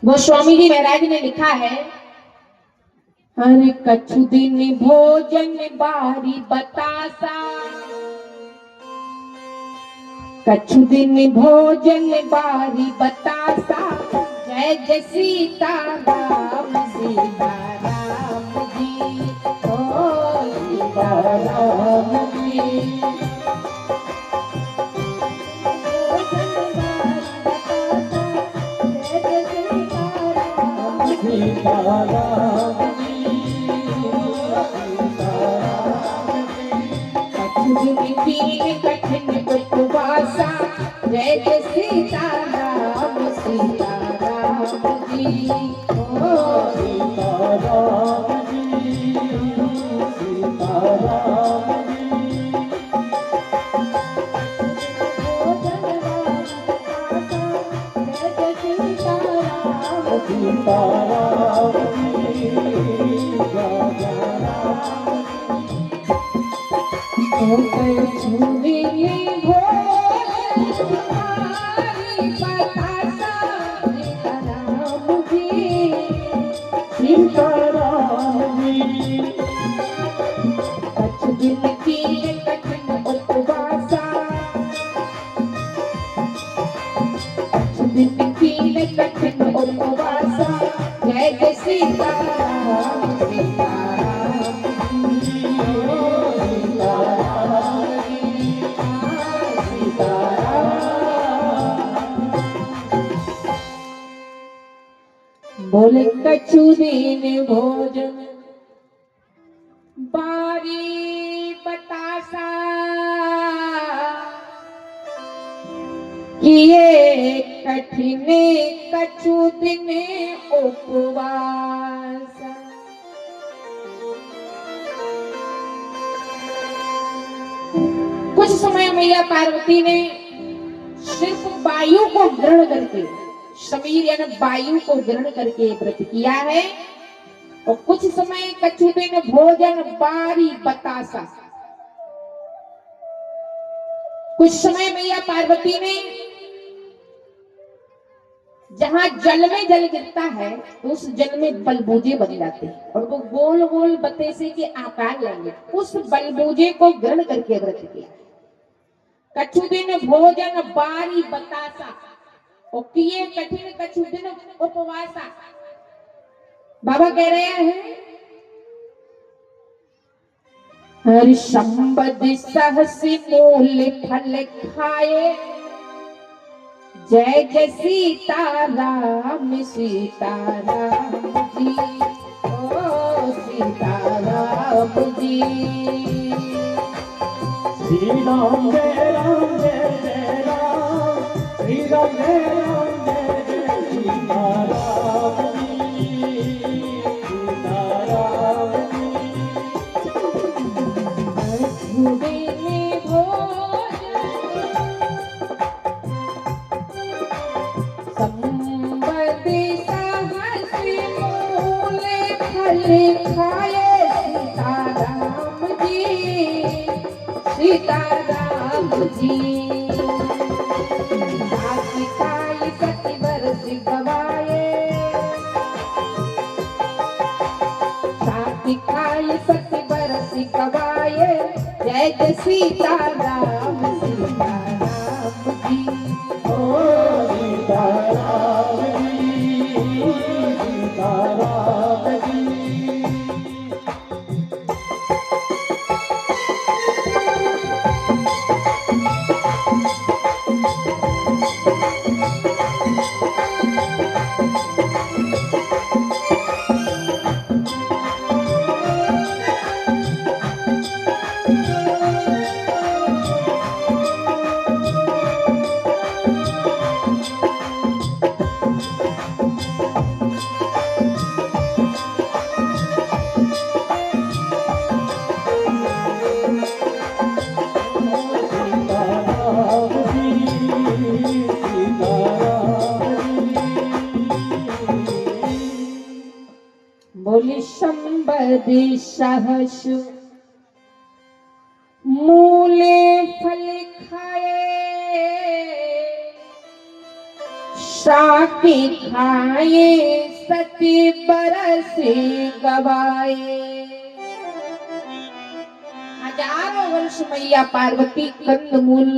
गोस्वामी जी महाराज ने लिखा है, हर कछु दिन भोजन बारी बतासा, कछु दिन भोजन बारी बतासा, जय जय सीता राम सीता राम जी, ओ सीता राम जी। कठिन उपवासा, जय जय सीता राम जी, ओ सीता राम जी, सीता राम जी। सीता राम जय जय सीता राम सीता राम जी, सीता राम जी, सीता राम। बोले कछु दिन भोजन बारी बतासा, किए कठिन कछु दिन उपवास। कुछ समय मैया पार्वती ने सिर्फ वायु को ग्रहण करके, समीर यानी वायु को ग्रहण करके व्रत किया है, और कुछ समय कछु दिन भोजन बारी बतासा। कुछ समय मैया पार्वती ने जहां जल में जल गिरता है तो उस जल में बलबूजे बन जाते हैं और वो गोल गोल बतेसे के आकार लेंगे, उस बलबूजे को ग्रहण करके व्रत किया। कछु दिन भोजन बारी बतासा, और किए कठिन कछु दिन उपवासा। बाबा कह रहे हैं, हर संबद सहसी मूल फल खाए, जय जय सीता राम जी, ओ सीता राम जी। श्री राम जय राम जय जय राम, श्री राम जय राम जय जय सीता राम जी, सीता राम जी। खाए सीता राम जी, सीता राम जी। साथी खाई सती बरस गवाए, साथी खाई सती बरस गवाए, जय जय सीता राम जी, ओ सीता राम जी, सीता राम जी। बोले संबद सहसु मूले फल खाए, साके खाए सती बरस गवाए। हजारों वर्ष मैया पार्वती कंदमूल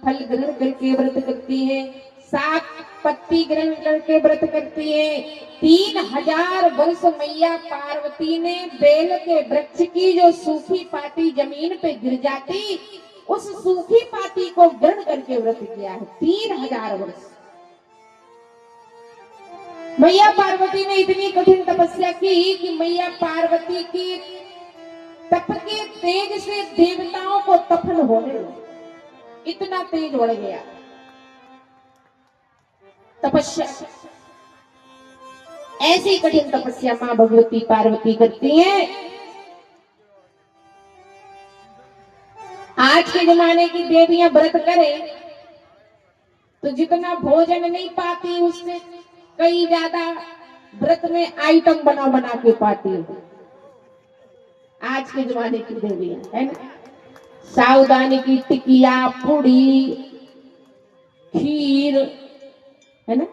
फल ग्रहण करके व्रत करती है, साग पत्ती ग्रहण करके व्रत करती है। 3000 वर्ष मैया पार्वती ने बेल के वृक्ष की जो सूखी पाती जमीन पे गिर जाती, उस सूखी पाती को ग्रहण करके व्रत किया है 3000 वर्ष। मैया पार्वती ने इतनी कठिन तपस्या की कि मैया पार्वती की तप के तेज से देवताओं को तपन होने लगा, इतना तेज बढ़ गया तपस्या। ऐसी कठिन तपस्या मां भगवती पार्वती करती हैं। आज के जमाने की देवियां व्रत करें तो जितना भोजन नहीं पाती उससे कई ज्यादा व्रत में आइटम बना के पाती है। आज के जमाने की देवियां है ना, साबूदाने की टिकिया, पूड़ी, खीर है ना,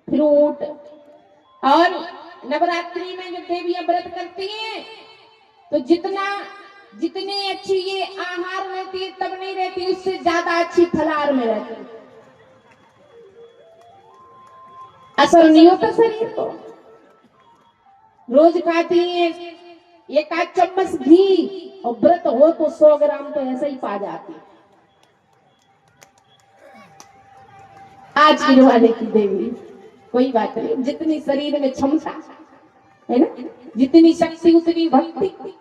फ्रूट। और नवरात्रि में जब देवियां व्रत करती हैं तो जितनी अच्छी ये आहार रहती है तब नहीं रहती, उससे ज्यादा अच्छी फलाहार में रहती है। असर नहीं होता शरीर को। रोज खाती है 1 चम्मच घी और व्रत हो तो 100 ग्राम तो ऐसा ही पा जाती है। आज के जमाने की देवी कोई बात नहीं, जितनी शरीर में क्षमता है ना, जितनी शक्ति उतनी भक्ति।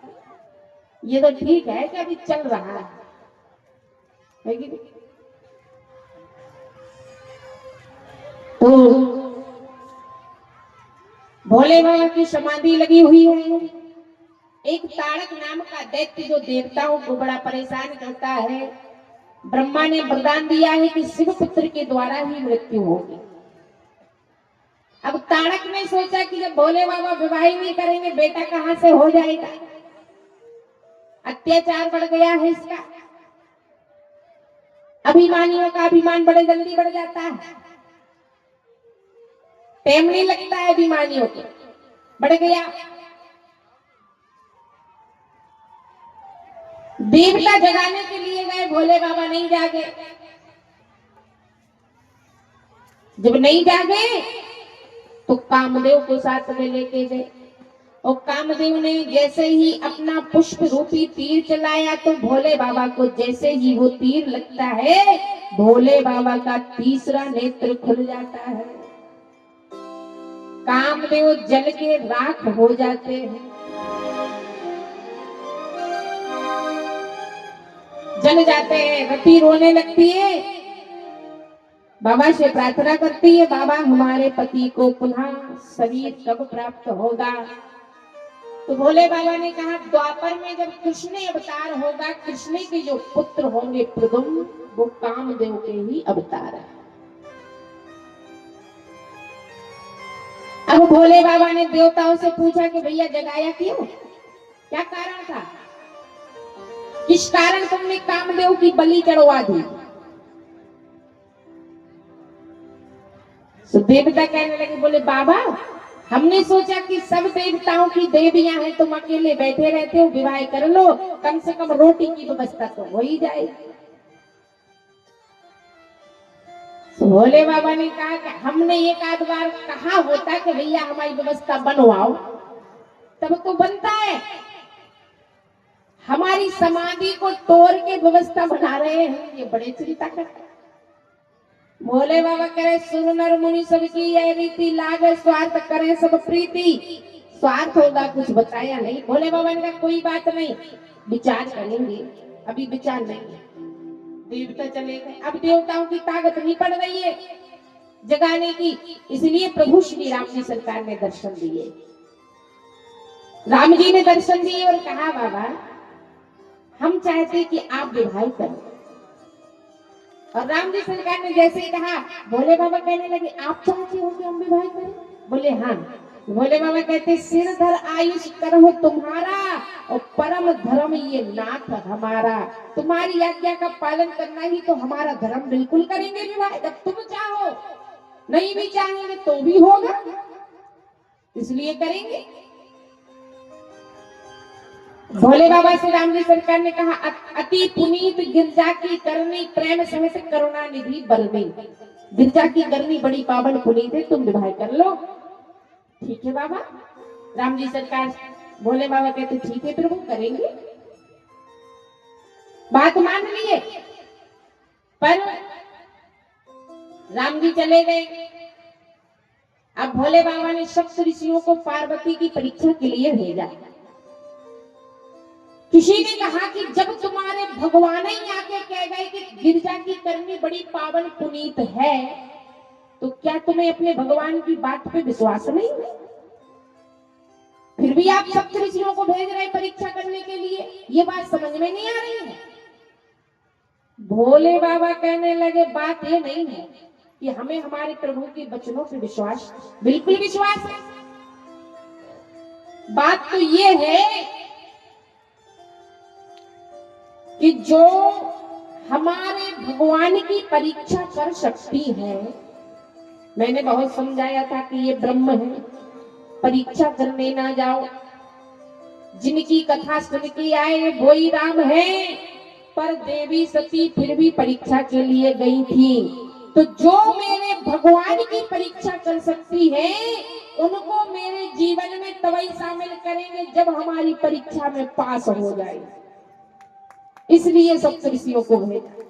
ये तो ठीक है कि अभी चल रहा है कि नहीं? तो भोले बाबा की समाधि लगी हुई है। एक ताड़क नाम का दैत्य जो देवताओं को बड़ा परेशान करता है, ब्रह्मा ने वरदान दिया है कि शिव पुत्र के द्वारा ही मृत्यु होगी। अब ताड़क ने सोचा कि जब भोले बाबा विवाह नहीं करेंगे बेटा कहां से हो जाएगा, अत्याचार बढ़ गया है इसका। अभिमानियों का अभिमान बड़े जल्दी बढ़ जाता है, टाइम नहीं लगता है अभिमानियों को, बढ़ गया। देवता जगाने के लिए गए, भोले बाबा नहीं जागे। जब नहीं जागे तो कामदेव को साथ में लेके गए, और कामदेव ने जैसे ही अपना पुष्प रूपी तीर चलाया तो भोले बाबा को जैसे ही वो तीर लगता है, भोले बाबा का तीसरा नेत्र खुल जाता है। कामदेव जल के राख हो जाते हैं, जल जाते हैं। रति रोने लगती है, बाबा से प्रार्थना करती है, बाबा हमारे पति को पुनः शरीर कब प्राप्त होगा। तो भोले बाबा ने कहा द्वापर में जब कृष्ण अवतार होगा, कृष्ण के जो पुत्र होंगे प्रद्युम्न, वो कामदेव के ही अवतार है। अब भोले बाबा ने देवताओं से पूछा कि भैया जगाया क्यों, क्या कारण था, किस कारण तुमने कामदेव की बलि चढ़वा दी। तो देवता कहने लगे, बोले बाबा हमने सोचा कि सब देवताओं की देवियां हैं, तुम अकेले बैठे रहते हो, विवाह कर लो, कम से कम रोटी की व्यवस्था तो हो ही जाएगी। तो भोले बाबा ने कहा कि हमने एक आध बार कहा होता कि भैया हमारी व्यवस्था बनवाओ, तब तो बनता है। हमारी समाधि को तोड़ के व्यवस्था बना रहे हैं, ये बड़े चिंता करते। भोले बाबा करे सुर नर मुनि सबकी यह रीति, लागे स्वार्थ करे सब प्रीति। स्वार्थ होगा कुछ बताया नहीं। भोले बाबा ने कहा कोई बात नहीं, विचार करेंगे, अभी विचार नहीं है। देवता चले गए। अब देवताओं की ताकत नहीं पड़ रही है जगाने की, इसलिए प्रभु श्री राम जी सरकार ने दर्शन दिए। राम जी ने दर्शन दिए और कहा बाबा हम चाहते कि आप विवाह करें। और राम जी सरकार ने जैसे ही कहा, भोले बाबा कहने लगे आप चाहते हो कि हम विवाह करें। बोले हाँ। भोले बाबा कहते सिर धर आयुष करहु तुम्हारा, और परम धर्म ये नाथ हमारा। तुम्हारी आज्ञा का पालन करना ही तो हमारा धर्म, बिल्कुल करेंगे विवाह जब तुम चाहो। नहीं भी चाहेंगे तो भी होगा, इसलिए करेंगे। भोले बाबा से राम जी सरकार ने कहा, अति पुनीत गिरजा की करनी, प्रेम सहित करुणा निधि बरनी। गिरजा की करनी बड़ी पावन पुनीत है, तुम विवाह कर लो। ठीक है बाबा। राम जी सरकार, भोले बाबा कहते ठीक है प्रभु, करेंगे। बात मान लिए, पर राम जी चले गए। अब भोले बाबा ने सप्त ऋषियों को पार्वती की परीक्षा के लिए भेजा। किसी ने कहा कि जब तुम्हारे भगवान ही आके कह गए कि गिरजा की करनी बड़ी पावन पुनीत है, तो क्या तुम्हें अपने भगवान की बात पे विश्वास नहीं है? फिर भी आप सप्त ऋषियों को भेज रहे परीक्षा करने के लिए, ये बात समझ में नहीं आ रही है। भोले बाबा कहने लगे, बात ये नहीं है कि हमें हमारे प्रभु के वचनों पे विश्वास, बिल्कुल विश्वास है। बात तो ये है कि जो हमारे भगवान की परीक्षा कर सकती है, मैंने बहुत समझाया था कि ये ब्रह्म है, परीक्षा करने ना जाओ। जिनकी कथा सुन के आए वो ही राम है, पर देवी सती फिर भी परीक्षा के लिए गई थी। तो जो मेरे भगवान की परीक्षा कर सकती है, उनको मेरे जीवन में तभी शामिल करेंगे जब हमारी परीक्षा में पास हो जाए। इसलिए सप्त ऋषियों को भेजा।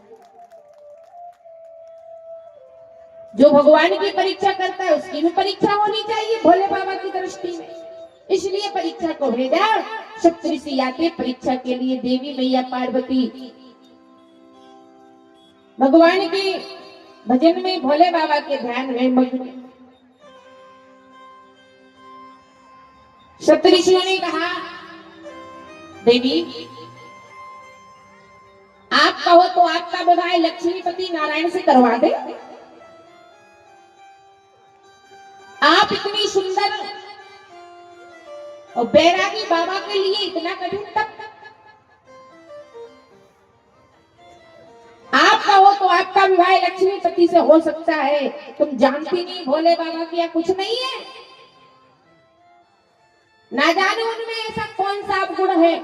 जो भगवान की परीक्षा करता है उसकी भी परीक्षा होनी चाहिए भोले बाबा की दृष्टि में, इसलिए परीक्षा को भेजा। सप्त ऋषि आते परीक्षा के लिए। देवी मैया पार्वती भगवान के भजन में, भोले बाबा के ध्यान में मग्न। सप्त ऋषियों ने कहा, देवी आप कहो तो आपका विवाह लक्ष्मीपति नारायण से करवा दे। आप इतनी सुंदर और बैरागी बाबा के लिए इतना कठिन तप, आप कहो तो आपका विवाह लक्ष्मीपति से हो सकता है। तुम जानती नहीं भोले बाबा की या कुछ नहीं है, ना जाने उनमें ऐसा कौन सा गुण है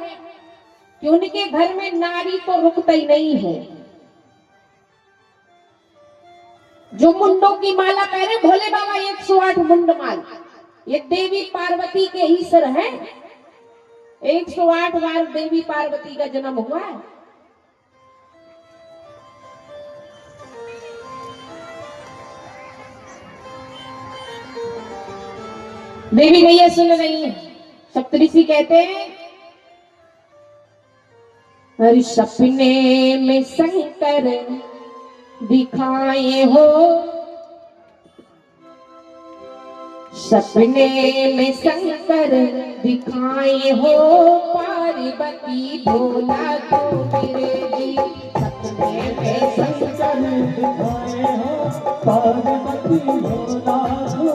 कि उनके घर में नारी तो रुकता ही नहीं है। जो मुंडों की माला पहने भोले बाबा, 108 मुंड माल, ये देवी पार्वती के ही सर है। 108 बार देवी पार्वती का जन्म हुआ है। देवी मैया सुन रही है। सप्तऋषि कहते हैं, हर सपने में शंकर दिखाए हो, सपने में शंकर दिखाए हो, पार्वती भोला तो मेरे जी